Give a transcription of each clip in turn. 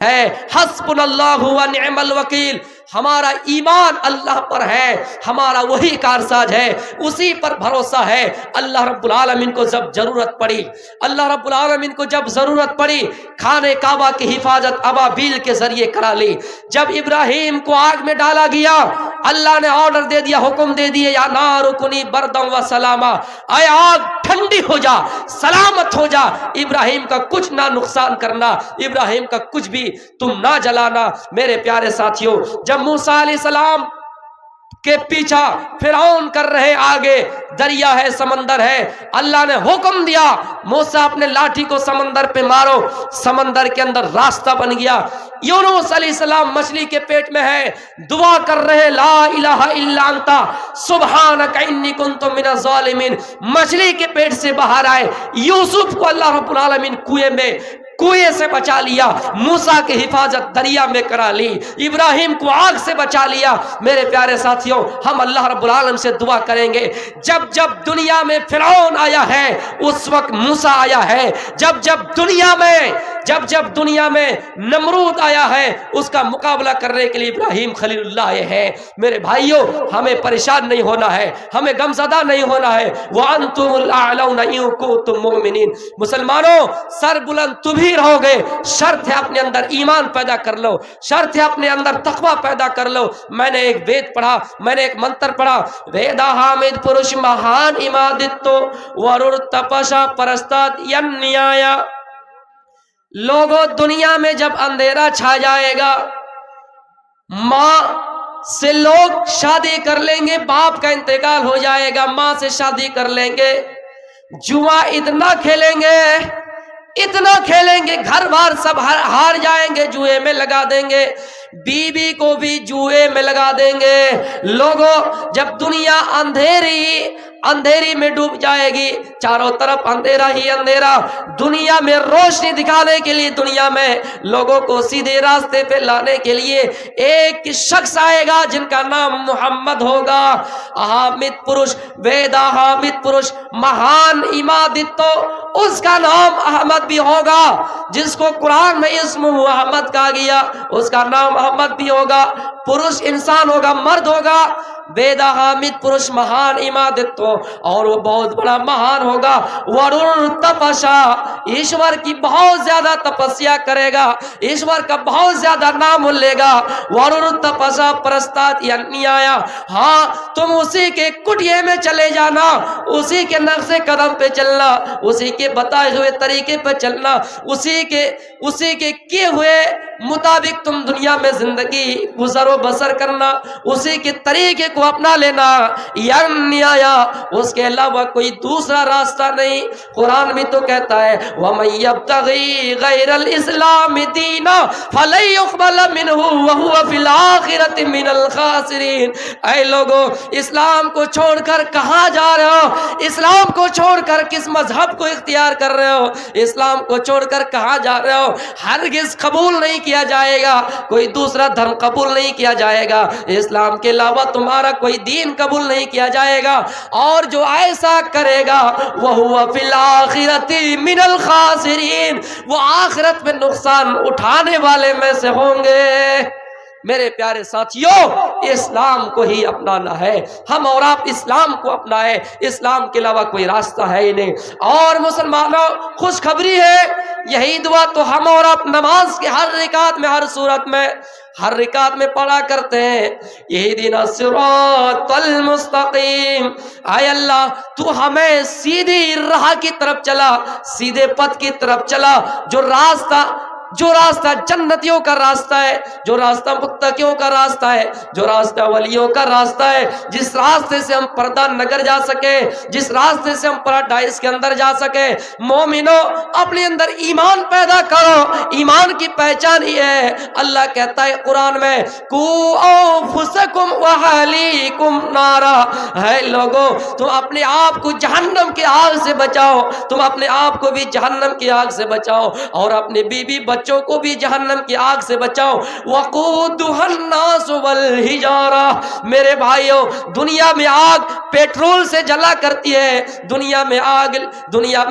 ہے، حسبنا اللہ و نعم الوکیل، ہمارا ایمان اللہ پر ہے، ہمارا وہی کارساز ہے، اسی پر بھروسہ ہے۔ اللہ رب العالمین کو جب ضرورت پڑی، اللہ رب العالمین کو جب ضرورت پڑی، خانہ کعبہ کی حفاظت ابابیل کے ذریعے کرا لی۔ جب ابراہیم کو آگ میں ڈالا گیا، اللہ نے آرڈر دے دیا، حکم دے دیے، یا نار کونی بردم و سلاما، اے آگ ٹھنڈی ہو جا، سلامت ہو جا، ابراہیم کا کچھ نہ نقصان کرنا، ابراہیم کا کچھ بھی تم نہ جلانا۔ میرے پیارے ساتھیوں، جب موسیٰ علیہ السلام کے پیچھا فرعون کر رہے، آگے دریا ہے، سمندر ہے، اللہ نے حکم دیا موسیٰ اپنے لاٹھی کو سمندر پہ مارو، سمندر کے اندر راستہ بن گیا۔ یونس علیہ السلام مچھلی کے پیٹ میں ہے، دعا کر رہے، لا الہ الا انت سبحانک انی کنت من الظالمین، مچھلی کے پیٹ سے باہر آئے۔ یوسف کو اللہ رب العالمین کنویں سے بچا لیا، موسیٰ کی حفاظت دریا میں کرا لی، ابراہیم کو آگ سے بچا لیا۔ میرے پیارے ساتھیوں، ہم اللہ رب العالمین سے دعا کریں گے، جب جب دنیا میں فرعون آیا ہے اس وقت موسیٰ آیا ہے، جب جب دنیا میں نمرود آیا ہے اس کا مقابلہ کرنے کے لیے ابراہیم خلیل اللہ آئے ہیں۔ میرے بھائیوں، ہمیں پریشان نہیں ہونا ہے، ہمیں غمزدہ نہیں ہونا ہے۔ وَأَنْتُمُ الْأَعْلَوْنَ إِن كُنتُم مُؤْمِنِينَ، مسلمانوں سر بلند تم ہی رہو گے، شرط ہے اپنے اندر ایمان پیدا کر لو، شرط ہے اپنے اندر تقوی پیدا کر لو۔ میں نے ایک وید پڑھا، میں نے ایک منتر پڑھا، ویدا حامد پرش مہان امادتو ورور تپشا پرستاد ینیایا۔ لوگوں، دنیا میں جب اندھیرا چھا جائے گا، ماں سے لوگ شادی کر لیں گے، باپ کا انتقال ہو جائے گا، ماں سے شادی کر لیں گے، جوا اتنا کھیلیں گے، گھر بار سب ہار جائیں گے، جوئے میں لگا دیں گے، بیوی کو بھی جوئے میں لگا دیں گے۔ لوگوں، جب دنیا اندھیری میں ڈوب جائے گی، چاروں طرف اندھیرا ہی اندھیرا، دنیا میں روشنی دکھانے کے لیے، دنیا میں لوگوں کو سیدھے راستے پہ لانے کے لیے ایک شخص آئے گا جن کا نام محمد ہوگا۔ حامد پروش، ویدا حامد پروش مہان امادتو، اس کا نام احمد بھی ہوگا، جس کو قرآن میں اسم محمد کہا گیا اس کا نام احمد بھی ہوگا۔ پروش انسان ہوگا، مرد ہوگا، ویدا حامد پروش مہان امادتو، اور وہ بہت بڑا مہان ہوگا۔ ورور تپشا، ایشور کی بہت زیادہ تپسیا کرے گا، ایشور کا بہت زیادہ نام لے گا۔ ورور تپشا پرستات ینیایا، ہاں تم اسی کے کٹیے میں چلے جانا، اسی کے نقش قدم پہ چلنا، اسی کے بتائے ہوئے طریقے پہ چلنا، اسی کے کیے ہوئے مطابق تم دنیا میں زندگی گزر و بسر کرنا، اسی کے طریقے کو اپنا لینا۔ ینیایا، اس کے علاوہ کوئی دوسرا راستہ نہیں۔ قرآن بھی تو کہتا ہے وَمَن يَبْتَغِي غَيْرَ الْإِسْلَامِ دِينًا فَلَن يُقْبَلَ مِنْهُ وَهُوَ فِي الْآخِرَةِ مِنَ الْخَاسِرِينَ۔ اے لوگوں، اسلام کو چھوڑ کر کہاں جا رہے ہو؟ اسلام کو چھوڑ کر کس مذہب کو اختیار کر رہے ہو؟ اسلام کو چھوڑ کر کہاں جا رہے ہو؟ ہرگز قبول نہیں کیا جائے گا، کوئی دوسرا دھرم قبول نہیں کیا جائے گا، اسلام کے علاوہ تمہارا کوئی دین قبول نہیں کیا جائے گا، اور جو ایسا کرے گا وَهُوَ فِي الْآخِرَةِ مِنَ الْخَاسِرِينَ، وہ آخرت میں نقصان اٹھانے والے میں سے ہوں گے۔ میرے پیارے ساتھیوں، اسلام کو ہی اپنانا ہے، ہم اور آپ اسلام کو اپنائیں، اسلام کے علاوہ کوئی راستہ ہے ہی نہیں۔ اور مسلمانوں، خوشخبری ہے، یہی دعا تو ہم اور آپ نماز کے ہر رکعت میں، ہر رکعت میں پڑھا کرتے ہیں، اہدنا الصراط المستقیم، اے اللہ تو ہمیں سیدھی راہ کی طرف چلا، سیدھے پتھ کی طرف چلا، جو راستہ جنتیوں کا راستہ ہے، جو راستہ متقیوں کا راستہ ہے، جو راستہ ولیوں کا راستہ ہے، جس راستے سے ہم پردہ نگر جا سکے، جس راستے سے ہم پیراڈائز کے اندر جا سکے۔ مومنوں، اپنے اندر ایمان پیدا کرو، ایمان کی پہچان ہی ہے، اللہ کہتا ہے قرآن میں قُوا أَنفُسَكُمْ وَأَهْلِيكُمْ نَارًا، ہے لوگوں تم اپنے آپ کو جہنم کی آگ سے بچاؤ، تم اپنے آپ کو بھی جہنم کی آگ سے بچاؤ، اور اپنی بیوی بچوں کو بھی جہنم کی آگ سے بچاؤ. وقودها الناس والحجارہ. میرے بھائیوں دنیا میں آگ پیٹرول سے جلا کرتی ہے, دنیا میں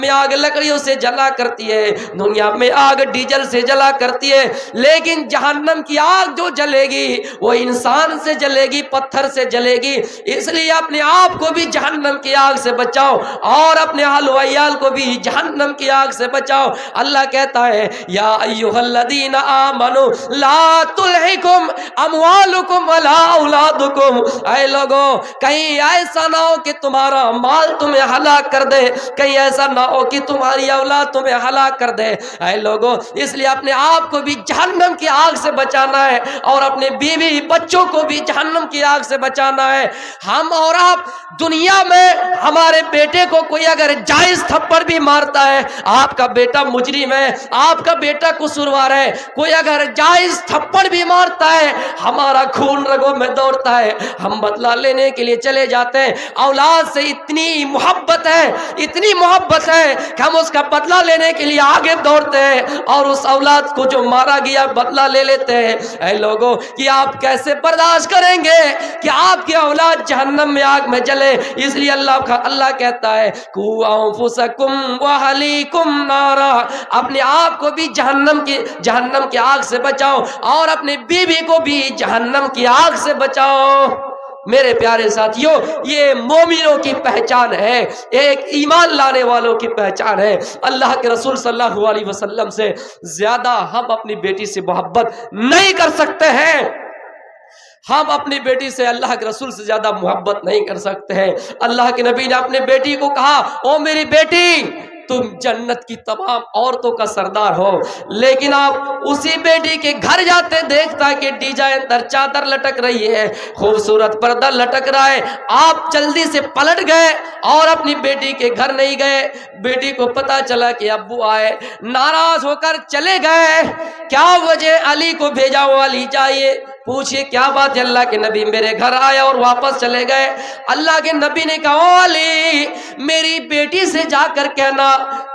آگ لکڑیوں سے جلا کرتی ہے, دنیا میں آگ ڈیزل سے جلا کرتی ہے, لیکن جہنم کی آگ جو جلے گی وہ انسان سے جلے گی, پتھر سے جلے گی. اس لیے اپنے آپ کو بھی جہنم کی آگ سے بچاؤ اور اپنے اہل و عیال کو بھی جہنم کی آگ سے بچاؤ. اللہ کہتا ہے یا ایھا الذین آمنوا لا تلہکم اموالکم ولا اولادکم. اے لوگوں کہیں ایسا نہ ہو کہ تمہارا مال تمہیں ہلاک کر دے, کہیں ایسا نہ ہو کہ تمہاری اولاد تمہیں ہلاک کر دے. اے لوگوں اس لیے اپنے آپ کو بھی جہنم کی آگ سے بچانا ہے اور اپنے بیوی بچوں کو بھی جہنم کی آگ سے بچانا ہے. ہم اور آپ دنیا میں ہمارے بیٹے کو کوئی اگر جائز تھپڑ بھی مارتا ہے, آپ کا بیٹا مجرم ہے, آپ کا بیٹا قصوروار ہے, کوئی اگر جائز تھپڑ بھی مارتا ہے ہمارا خون رگوں میں دوڑتا ہے, ہم بدلہ لینے کے لیے چلے جاتے ہیں. اولاد سے اتنی محبت ہے, اتنی محبت ہے کہ ہم اس کا بدلہ لینے کے لیے آگے دوڑتے ہیں اور اس اولاد کو جو مارا گیا بدلہ لے لیتے ہیں. اے لوگوں کہ آپ کیسے برداشت کریں گے کہ آپ کی اولاد جہنم میں آگ میں جلے. اس لیے اللہ کہتا ہے قوا انفسکم واہلیکم نارا. اپنے آپ کو بھی جہنم کی آگ سے بچاؤ اور اپنے بیوی کو بھی جہنم کی آگ سے بچاؤ. میرے پیارے ساتھیوں یہ مومنوں کی پہچان ہے, ایک ایمان لانے والوں کی پہچان ہے. اللہ کے رسول صلی اللہ علیہ وسلم سے زیادہ ہم اپنی بیٹی سے محبت نہیں کر سکتے ہیں, ہم اپنی بیٹی سے اللہ کے رسول سے زیادہ محبت نہیں کر سکتے ہیں. اللہ کے نبی نے اپنے بیٹی کو کہا او میری بیٹی تم جنت کی تمام عورتوں کا سردار ہو, لیکن آپ اسی بیٹی کے گھر جاتے دیکھتا کہ ڈیزائن در چادر لٹک رہی ہے, خوبصورت پردہ لٹک رہا ہے. آپ جلدی سے پلٹ گئے اور اپنی بیٹی کے گھر نہیں گئے. بیٹی کو پتا چلا کہ ابو آئے, ناراض ہو کر چلے گئے. کیا وجہ؟ علی کو بھیجا, وہ علی جائیے پوچھئے کیا بات ہے. اللہ کے نبی میرے گھر آئے اور واپس چلے گئے. اللہ کے نبی نے کہا او علی میری بیٹی سے جا کر کہنا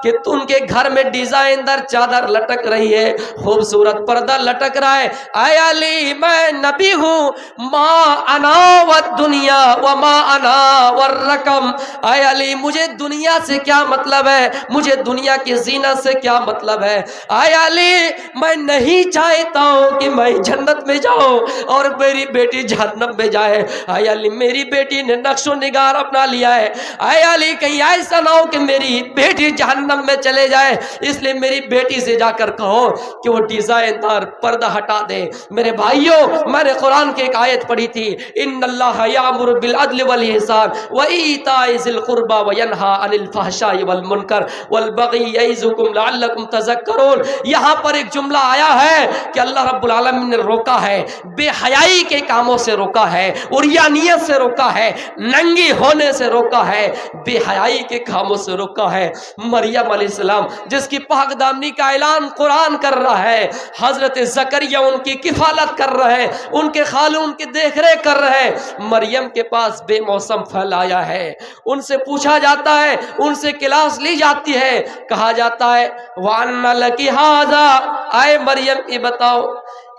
کہ تم کے گھر میں ڈیزائن دار چادر لٹک رہی ہے, خوبصورت پردہ لٹک رہا ہے. اے علی میں نبی ہوں, ما انا والدنیا وما انا والرقم. اے علی مجھے دنیا سے کیا مطلب ہے, مجھے دنیا کی زینت سے کیا مطلب ہے. اے علی میں نہیں چاہتا ہوں کہ میں جنت میں جاؤں اور میری بیٹی جہنم میں جائے. اے علی میری بیٹی نے نقش و نگار اپنا لیا ہے. اے علی کہیں ایسا نہ ہو کہ میری بیٹی جہنم میں چلے جائے, اس لیے میری بیٹی سے جا کر کہو کہ وہ ڈیزائن دار پردہ ہٹا دے. میرے بھائیوں میں نے قرآن کی ایک آیت پڑھی تھی ان اللہ یامر بالعدل والاحسان وایتاء ذی القربى وینہی عن الفحشاء والمنکر والبغی یعظکم لعلکم تذکرون. یہاں پر ایک جملہ آیا ہے کہ اللہ رب العالمین نے روکا ہے, بے حیائی کے کاموں سے روکا ہے, عریانیت سے روکا ہے, ننگی ہونے سے روکا ہے, بے حیائی کے کاموں سے روکا ہے. مریم علیہ السلام جس کی پاک دامنی کا اعلان قرآن کر رہا ہے, حضرت زکریا ان کی کفالت کر رہے ہیں, ان کے خالو ان کی دیکھ ریکھ کر رہے ہیں. مریم کے پاس بے موسم پھل آیا ہے, ان سے پوچھا جاتا ہے, ان سے کلاس لی جاتی ہے, کہا جاتا ہے وَأَنَّ لَكِ هَذَا. اے مریم یہ بتاؤ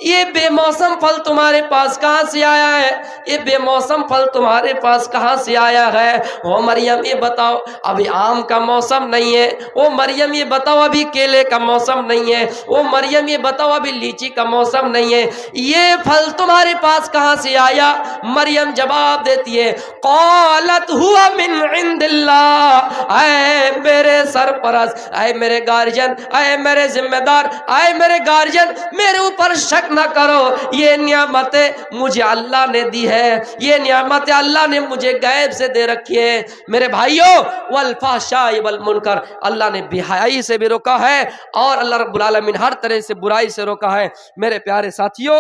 یہ بے موسم پھل تمہارے پاس کہاں سے آیا ہے, یہ بے موسم پھل تمہارے پاس کہاں سے آیا ہے. او مریم یہ بتاؤ ابھی آم کا موسم نہیں ہے, او مریم یہ بتاؤ ابھی کیلے کا موسم نہیں ہے, او مریم یہ بتاؤ ابھی لیچی کا موسم نہیں ہے, یہ پھل تمہارے پاس کہاں سے آیا. مریم جواب دیتی ہے قالت هو من عند اللہ. اے میرے سرپرست, اے میرے گارجن, اے میرے ذمہ دار, اے میرے گارجن, میرے اوپر شک نہ کرو, یہ نعمتیں مجھے اللہ نے دی ہے, یہ نعمتیں اللہ نے مجھے غیب سے دے رکھی ہے. میرے بھائیوں والفحشاء والمنکر, اللہ نے بے حیائی سے بھی روکا ہے اور اللہ رب العالمین ہر طرح سے برائی سے روکا ہے. میرے پیارے ساتھیوں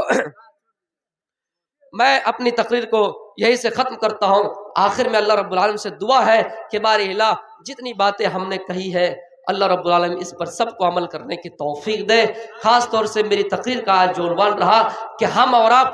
میں اپنی تقریر کو یہی سے ختم کرتا ہوں. آخر میں اللہ رب العالمین سے دعا ہے کہ باری الہ جتنی باتیں ہم نے کہی ہے اللہ رب العالمین اس پر سب کو عمل کرنے کی توفیق دے. خاص طور سے میری تقریر کا آج جو عنوان رہا کہ ہم اور آپ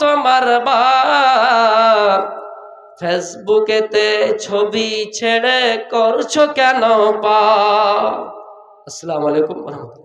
তোমার বাপ, ফেসবুকেতে ছবি ছেড়ে করছো কেন পাপ। আসসালামু আলাইকুম ওয়া রাহমাতুল্লাহ।